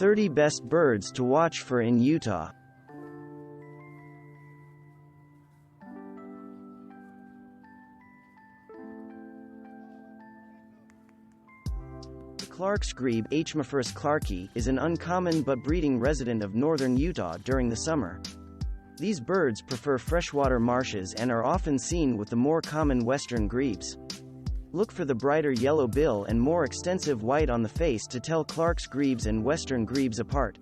30 Best Birds to Watch for in Utah. The Clark's grebe, Hmaphorus clarki, is an uncommon but breeding resident of northern Utah during the summer. These birds prefer freshwater marshes and are often seen with the more common western grebes. Look for the brighter yellow bill and more extensive white on the face to tell Clark's grebes and western grebes apart.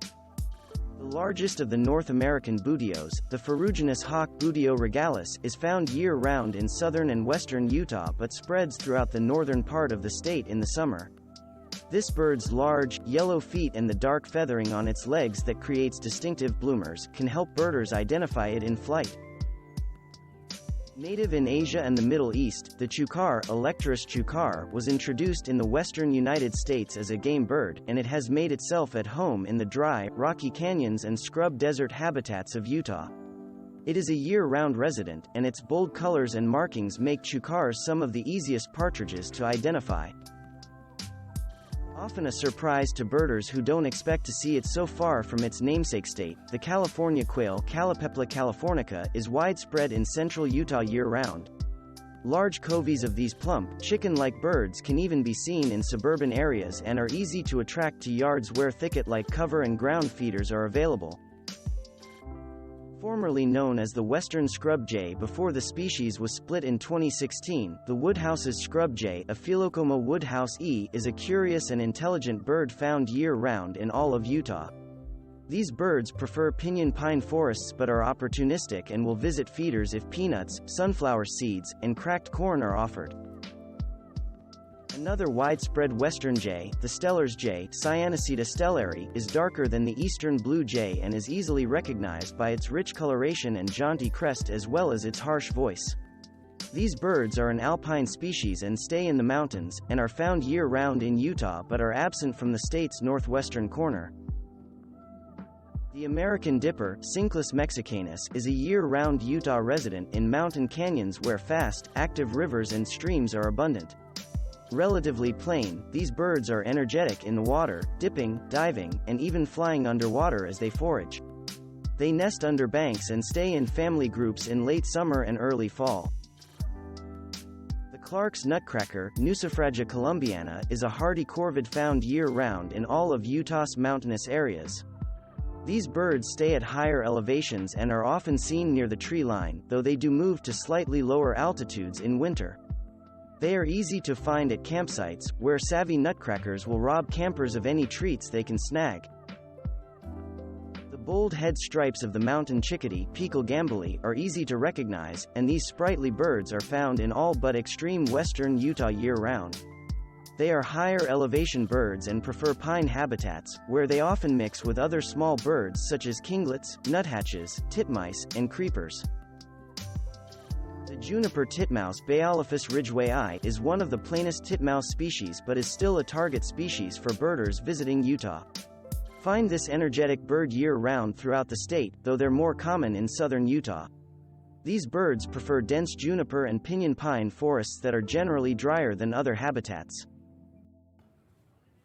The largest of the North American buteos, the Ferruginous Hawk Buteo regalis, is found year-round in southern and western Utah but spreads throughout the northern part of the state in the summer. This bird's large, yellow feet and the dark feathering on its legs that creates distinctive bloomers can help birders identify it in flight. Native in Asia and the Middle East, the Chukar, Electrus chukar, was introduced in the western United States as a game bird, and it has made itself at home in the dry, rocky canyons and scrub desert habitats of Utah. It is a year-round resident, and its bold colors and markings make chukars some of the easiest partridges to identify. Often a surprise to birders who don't expect to see it so far from its namesake state, the California quail Calopepla californica is widespread in central Utah year-round. Large coveys of these plump, chicken-like birds can even be seen in suburban areas and are easy to attract to yards where thicket-like cover and ground feeders are available. Formerly known as the western scrub jay before the species was split in 2016, the Woodhouse's scrub jay, Aphelocoma woodhouse E, is a curious and intelligent bird found year-round in all of Utah. These birds prefer pinyon pine forests but are opportunistic and will visit feeders if peanuts, sunflower seeds, and cracked corn are offered. Another widespread western jay, the Steller's jay, Cyanocida stellari, is darker than the eastern blue jay and is easily recognized by its rich coloration and jaunty crest as well as its harsh voice. These birds are an alpine species and stay in the mountains, and are found year-round in Utah but are absent from the state's northwestern corner. The American dipper, Cinclus mexicanus, is a year-round Utah resident in mountain canyons where fast, active rivers and streams are abundant. Relatively plain, these birds are energetic in the water, dipping, diving, and even flying underwater as they forage. They nest under banks and stay in family groups in late summer and early fall. The Clark's nutcracker, Nucifraga columbiana, is a hardy corvid found year-round in all of Utah's mountainous areas. These birds stay at higher elevations and are often seen near the tree line, though they do move to slightly lower altitudes in winter. They are easy to find at campsites, where savvy nutcrackers will rob campers of any treats they can snag. The bold head stripes of the mountain chickadee, Pical gambili, are easy to recognize, and these sprightly birds are found in all but extreme western Utah year-round. They are higher elevation birds and prefer pine habitats, where they often mix with other small birds such as kinglets, nuthatches, titmice, and creepers. The Juniper Titmouse, Baeolophus ridgwayi, is one of the plainest titmouse species but is still a target species for birders visiting Utah. Find this energetic bird year-round throughout the state, though they're more common in southern Utah. These birds prefer dense juniper and pinyon pine forests that are generally drier than other habitats.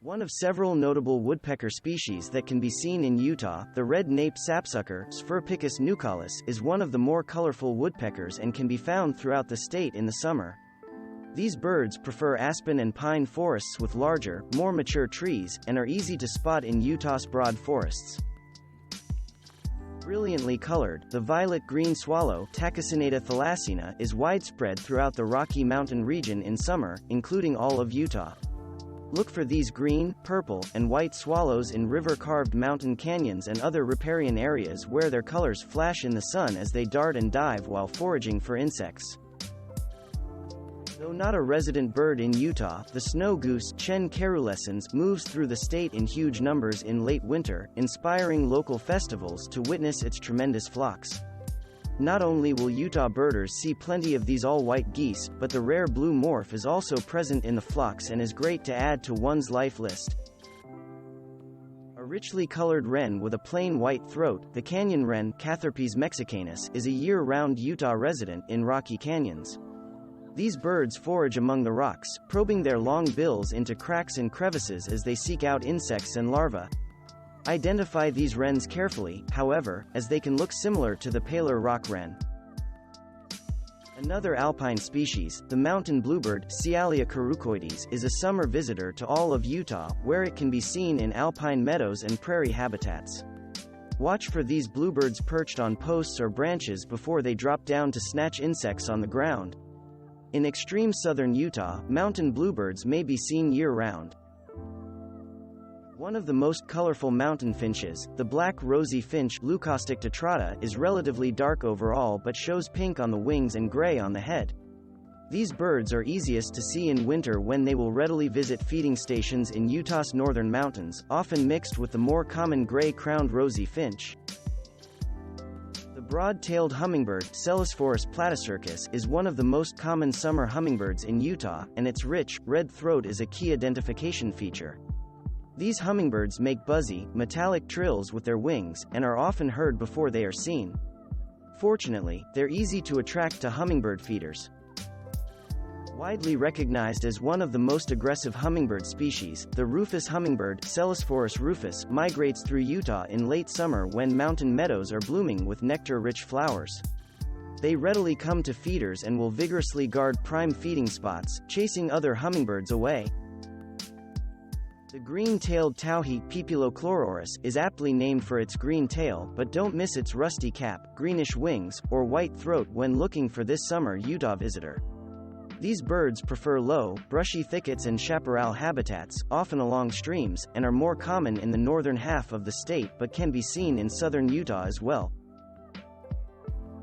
One of several notable woodpecker species that can be seen in Utah, the red-naped sapsucker, Spherpicus nucellus, is one of the more colorful woodpeckers and can be found throughout the state in the summer. These birds prefer aspen and pine forests with larger, more mature trees, and are easy to spot in Utah's broad forests. Brilliantly colored, the violet-green swallow, Tachycinata thalassina, is widespread throughout the Rocky Mountain region in summer, including all of Utah. Look for these green, purple, and white swallows in river-carved mountain canyons and other riparian areas where their colors flash in the sun as they dart and dive while foraging for insects. Though not a resident bird in Utah, the snow goose, Chen caerulescens, moves through the state in huge numbers in late winter, inspiring local festivals to witness its tremendous flocks. Not only will Utah birders see plenty of these all-white geese, but the rare blue morph is also present in the flocks and is great to add to one's life list. A richly colored wren with a plain white throat, the canyon wren, Catharpes mexicanus, is a year-round Utah resident in rocky canyons. These birds forage among the rocks, probing their long bills into cracks and crevices as they seek out insects and larvae. Identify these wrens carefully, however, as they can look similar to the paler rock wren. Another alpine species, the mountain bluebird, Sialia corucoides, is a summer visitor to all of Utah, where it can be seen in alpine meadows and prairie habitats. Watch for these bluebirds perched on posts or branches before they drop down to snatch insects on the ground. In extreme southern Utah, mountain bluebirds may be seen year-round. One of the most colorful mountain finches, the black Rosy-Finch Leucostic tetrada, is relatively dark overall but shows pink on the wings and gray on the head. These birds are easiest to see in winter when they will readily visit feeding stations in Utah's northern mountains, often mixed with the more common gray-crowned Rosy-Finch. The broad-tailed hummingbird, Selesphorus platycercus, is one of the most common summer hummingbirds in Utah, and its rich, red throat is a key identification feature. These hummingbirds make buzzy, metallic trills with their wings, and are often heard before they are seen. Fortunately, they're easy to attract to hummingbird feeders. Widely recognized as one of the most aggressive hummingbird species, the Rufous Hummingbird, Selesphorus rufus, migrates through Utah in late summer when mountain meadows are blooming with nectar-rich flowers. They readily come to feeders and will vigorously guard prime feeding spots, chasing other hummingbirds away. The green-tailed Towhee, Pipilochlororis, is aptly named for its green tail, but don't miss its rusty cap, greenish wings, or white throat when looking for this summer Utah visitor. These birds prefer low, brushy thickets and chaparral habitats, often along streams, and are more common in the northern half of the state but can be seen in southern Utah as well.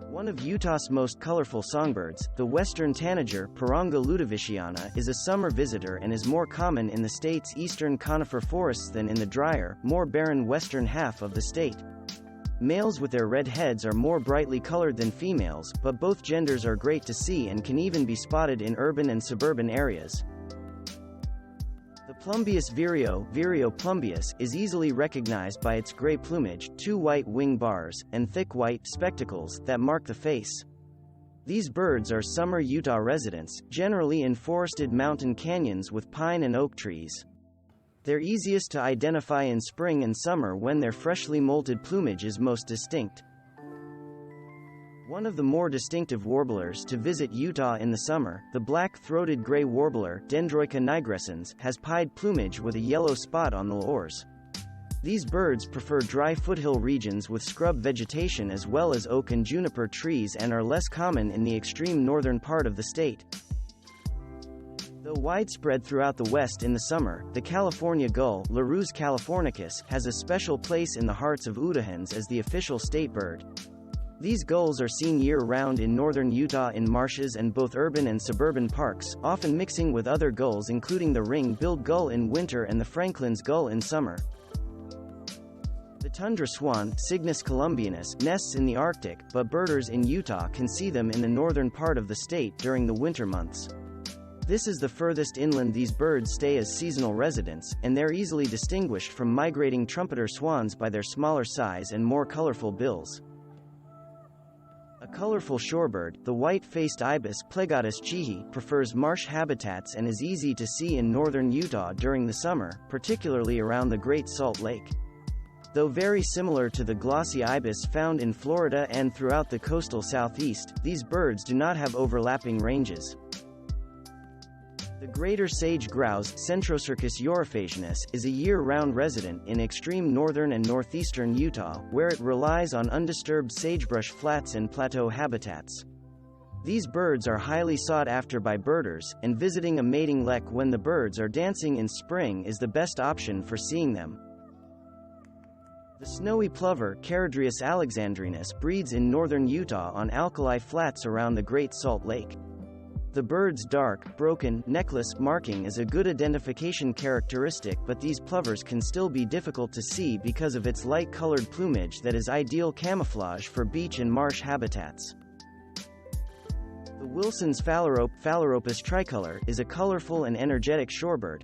One of Utah's most colorful songbirds, the western tanager, Pyranga ludoviciana, is a summer visitor and is more common in the state's eastern conifer forests than in the drier, more barren western half of the state. Males with their red heads are more brightly colored than females, but both genders are great to see and can even be spotted in urban and suburban areas. The Plumbeous Vireo, Vireo plumbeous, is easily recognized by its gray plumage, two white wing bars, and thick white spectacles that mark the face. These birds are summer Utah residents, generally in forested mountain canyons with pine and oak trees. They're easiest to identify in spring and summer when their freshly molted plumage is most distinct. One of the more distinctive warblers to visit Utah in the summer, the black-throated gray warbler, Dendroica nigrescens, has pied plumage with a yellow spot on the oars. These birds prefer dry foothill regions with scrub vegetation as well as oak and juniper trees and are less common in the extreme northern part of the state. Though widespread throughout the West in the summer, the California gull, Larus californicus, has a special place in the hearts of Woodhouse as the official state bird. These gulls are seen year-round in northern Utah in marshes and both urban and suburban parks, often mixing with other gulls including the ring-billed gull in winter and the Franklin's gull in summer. The tundra swan, Cygnus columbianus, nests in the Arctic, but birders in Utah can see them in the northern part of the state during the winter months. This is the furthest inland these birds stay as seasonal residents, and they're easily distinguished from migrating trumpeter swans by their smaller size and more colorful bills. A colorful shorebird, the white-faced ibis Plegotis chihi, prefers marsh habitats and is easy to see in northern Utah during the summer, particularly around the Great Salt Lake. Though very similar to the glossy ibis found in Florida and throughout the coastal southeast, these birds do not have overlapping ranges. The greater sage-grouse, Centrocercus europhagianus, is a year-round resident in extreme northern and northeastern Utah, where it relies on undisturbed sagebrush flats and plateau habitats. These birds are highly sought after by birders, and visiting a mating lek when the birds are dancing in spring is the best option for seeing them. The snowy plover, Charadrius alexandrinus, breeds in northern Utah on alkali flats around the Great Salt Lake. The bird's dark, broken, necklace marking is a good identification characteristic, but these plovers can still be difficult to see because of its light-colored plumage that is ideal camouflage for beach and marsh habitats. The Wilson's Phalarope, Phalaropus tricolor, is a colorful and energetic shorebird.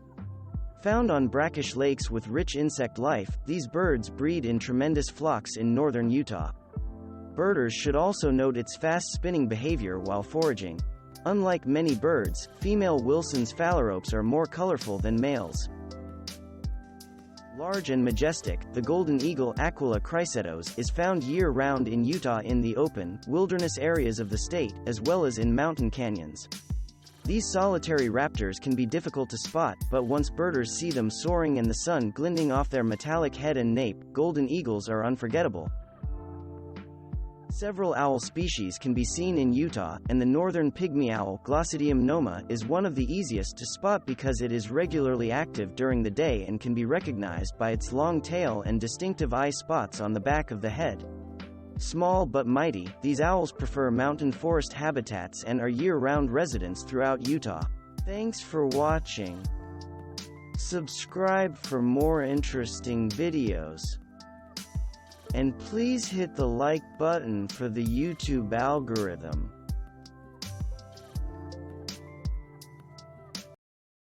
Found on brackish lakes with rich insect life, these birds breed in tremendous flocks in northern Utah. Birders should also note its fast spinning behavior while foraging. Unlike many birds, female Wilson's phalaropes are more colorful than males. Large and majestic, the golden eagle Aquila chrysetos is found year-round in Utah in the open, wilderness areas of the state, as well as in mountain canyons. These solitary raptors can be difficult to spot, but once birders see them soaring and the sun glinting off their metallic head and nape, golden eagles are unforgettable. Several owl species can be seen in Utah, and the northern pygmy-owl Glossidium noma is one of the easiest to spot because it is regularly active during the day and can be recognized by its long tail and distinctive eye spots on the back of the head. Small but mighty, these owls prefer mountain forest habitats and are year-round residents throughout Utah. Thanks for watching. Subscribe for more interesting videos. And please hit the like button for the YouTube algorithm.